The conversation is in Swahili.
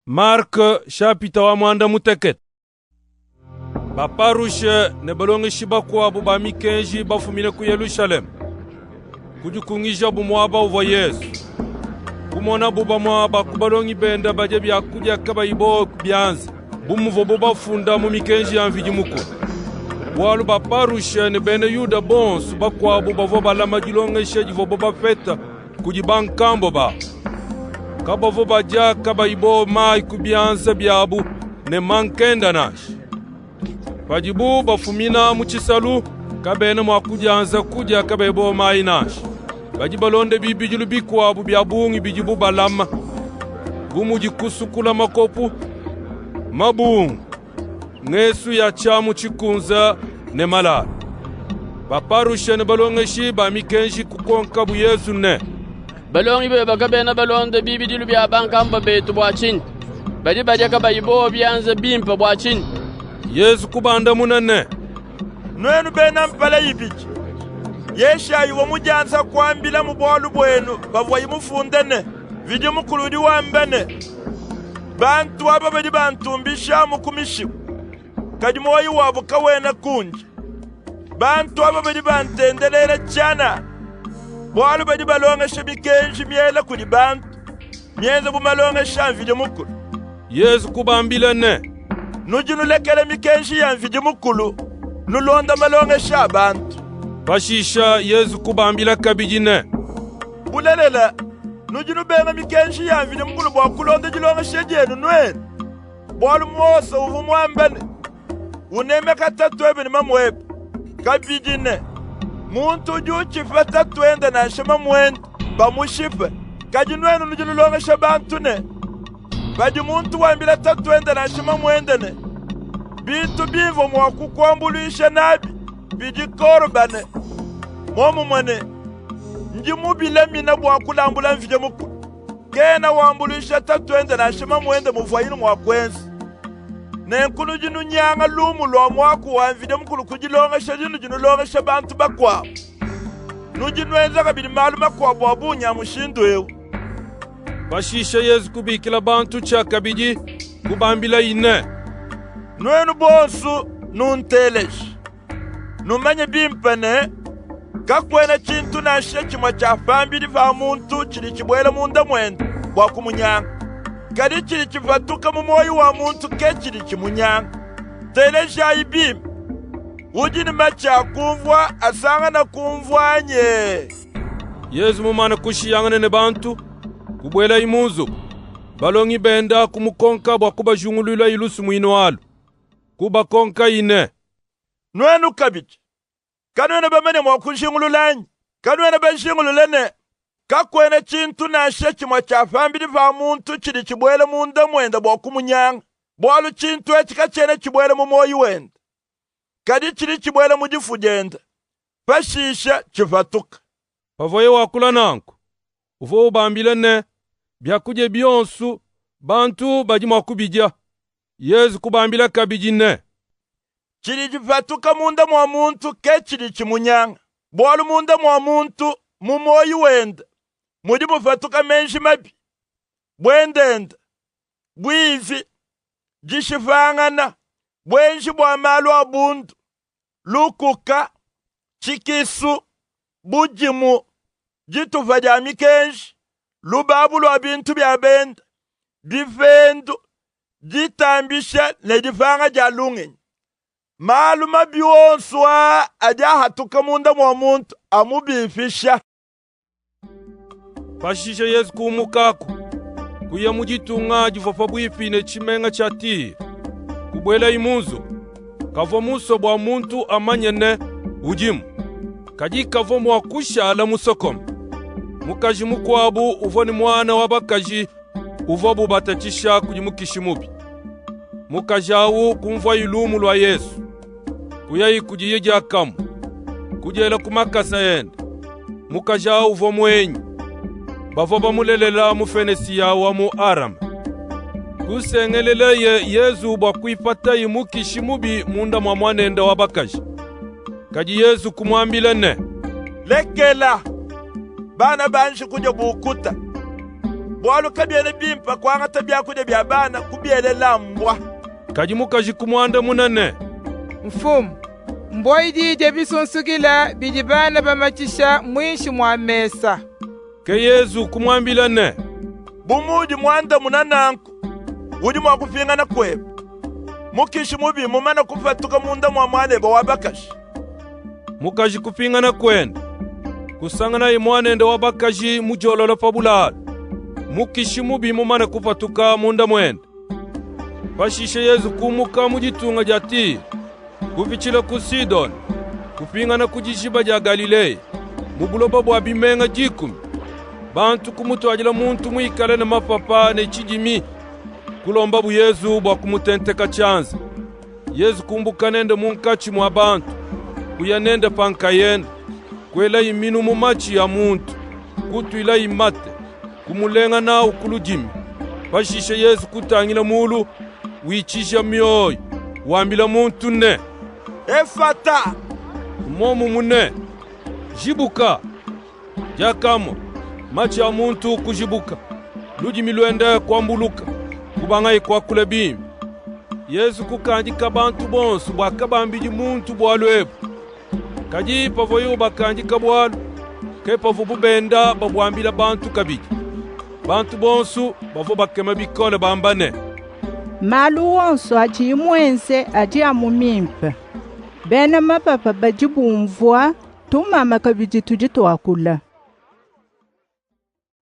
Mark shapita wa mwanda muteket. Baparushe ne balonge shibakwa buba mikenji bafumine ku Yerusalem. Kujukungisha bumwaba uva Yesu. Kumona buba mwaba kubalongi benda baje byakulya kaba ibo byanze. Bumuvo buba funda mu mikenji yanviji muko. Walu baparushe ne bene Yuda bons bakwa buba vo balama jilonge sheji vo buba feta kujibankambo ba. Kaba vo baja kaba ibo mai kubyanza byabu ne mankenda nash. Bajibu bafumina muchisalu kabene mwakujanza kuja kaba ibo mai nash. Bajibalonde bibijulu bikwa bu byabungi bijibu balama. Bumuji kusukula makopu mabungu. Ngesu ya chamu chikunza ne malala. Baparushe ne balongeshi ba mikenshi kukonka bu Yesu ne. Balongi be bakabena balonde bibidilu bya bankamba betu bwachin. Baji baje kaba ibo byanze bimpa bwachin. Yesu kubanda munane. Nwenu bena mpala yibiki. Yesha yuwa mujanza kwambila mubolu bwenu bavwa yimufundene. Vidi mukuludi wambene. Bantu waba bedi bantumbisha mukumishiwa. Kajimuwayi wabu kawena kunji. Bantu waba bedi bantendelele chana. Bwalu bedi balonga shabikenji miela kudi bantu. Mienza bumalonga shanvidi mukulu. Yesu kubambila ne. Nujinu lekele mikenji yanvidi mukulu. Nulonda malonga shabantu. Bashisha Yesu kubambila kabiji ne. Bulelela. Nujinu benga mikenji yanvidi mukulu bwa kulonda jilonga shejenu nwenu. Bwalu mwosa uvu mwambene. Unemeka tatwebe ni mamwebe. Kabiji ne. Muntu juchifa tatwende na shema mwende. Bamushife. Kajinwenu nujilulonga shabantu ne. Baji muntu wambila tatwende na shema mwende ne. Bintu bivo mwakukwambulisha nabi. Biji korbane. Momu mwene. Njimubile mina mwakulambula mvije mukulu. Kena wambulisha tatwende na shema mwende muvayinu mwakwenzi. Nenkunu jinu nyanga lumu lwa mwaku wanvide mkulu kujilonga shajinu jinu longa shabantu bakwa. Nujinu enza kabili maluma kwa babu nyamushindu ewu. Bashisha Yesu kubikila bantu cha kabiji kubambila ine. Nwenu bonsu nunteleshi. Numanye bimpene. Kakwene chintu na shechi mwachafambili fa muntu chili chibwele munda mwende waku munyanga. Kadi chili chivatuka mumoyi wa muntu ke chili chimunyanga. Telesha ibim. Ujini macha kumvwa asanga na kumvwa nye. Yesu mumana kushiyangane ne bantu kubwela imunzu. Balongi benda kumukonka bwa kuba jungulula ilusu mwino walu. Kuba konka ine. Nwenu kabiji. Kanwene bamene mwakushingululanyi. Kanwene bashingululene. Kakwene chintu na shechi mwachafambili va muntu chili chibwele munda mwenda bwaku munyanga. Bwalu chintu echika chene chibwele mumoyi wenda. Kadi chili chibwele mujifu jenda. Pashisha chivatuka. Pavoye wakula nanku. Uvo ubambile ne. Byakuje bionsu. Bantu baji mwakubija. Yesu kubambila kabiji ne. Chili chivatuka munda mwa muntu ke chili chimunyanga. Bwalu munda mwa muntu mumoyi wenda. Mudi mufatuka menshi mabi. Bwendenda. Bwivi. Jishivangana. Bwenshi bwa malu abundu. Lukuka. Chikisu. Bujimu. Jituva ja mikenshi. Lubabu lwa bintu bya benda. Bifendu. Jitambisha ne jifanga ja lungeni. Malu mabi wonswa aja hatuka munda mwa muntu amubifisha. Pashisha Yesu kumukaku. Kuya mujitunga jivofa bwifine chimenga chati. Kubwela imunzu. Kavo muso bwa muntu amanyene ujimu. Kaji kavo mwakushala musokomu. Mukaji mukwabu uvoni mwana wabakaji uvobu batachisha kujimukishimubi. Mukajawu kumva ilumu lwa Yesu. Kuyayi kujiyija kamu. Kujela kumakasa yenda. Mukajawu uvo mwenyi. Bavo bamulelela mufenesi yawa mu Arama. Kusengeleleye Yesu bwa kuipata imukishimubi munda mwa mwanenda wabakaji. Kaji Yesu kumwambila ne. Lekela. Bana banshi kuja bukuta. bwalo kabyele bimpa kwanga tabyakulya bya bana kubyele lambwa. Kajimukaji kumwanda munene. Mfumu, mboi dije bisunsugila bidi bana bamakisha mwishi mwa mesa. Ke Yesu kumwambila ne. Bumuji mwanda munananku. Udi mwa kufingana kwebo. Mukishi mubi mumana kufatuka munda mwa mwaneba wabakashi. Mukaji kupingana kwenda. Kusangana imwanende wabakaji mujololo fabulalo. Mukishi mubi mumana kufatuka munda mwenda. Pashishe Yesu kumuka mujitunga jati. Kufichila ku Sidon. Kupingana kujishiba ja Galilei. Mubuloba bwa bimenga jikumi. Bantu kumutwajila muntu mwikale na mapapa ne chijimi. Kulomba bu Yesu bwa kumutenteka chanza. Yesu kumbuka nende munkachi mwa bantu. Kuyanende pankayenda. Kwela iminu mumachi ya muntu. Kutuila imate. Kumulenga na ukulujimi. Pashishe Yesu kutangila mulu. Wichisha mioyo. Wambila muntu ne. Efata. Momu mune. Jibuka. Jakamo. Machi ya muntu kujibuka. Lujimi luende kwambuluka. Kubangai kwa kule bimi. Yesu kukanjika bantu bonsu bwakabambiji muntu bwalwebu. Kaji pavoyu bakanjika bwalu. Kepa vubu benda babwambila bantu kabiji. Bantu bonsu bavo bakema bikole bambane. Malu wonso aji mwense aji amumimpa. Bena mapapa baji bumvua tumama kabiji tujitwakula.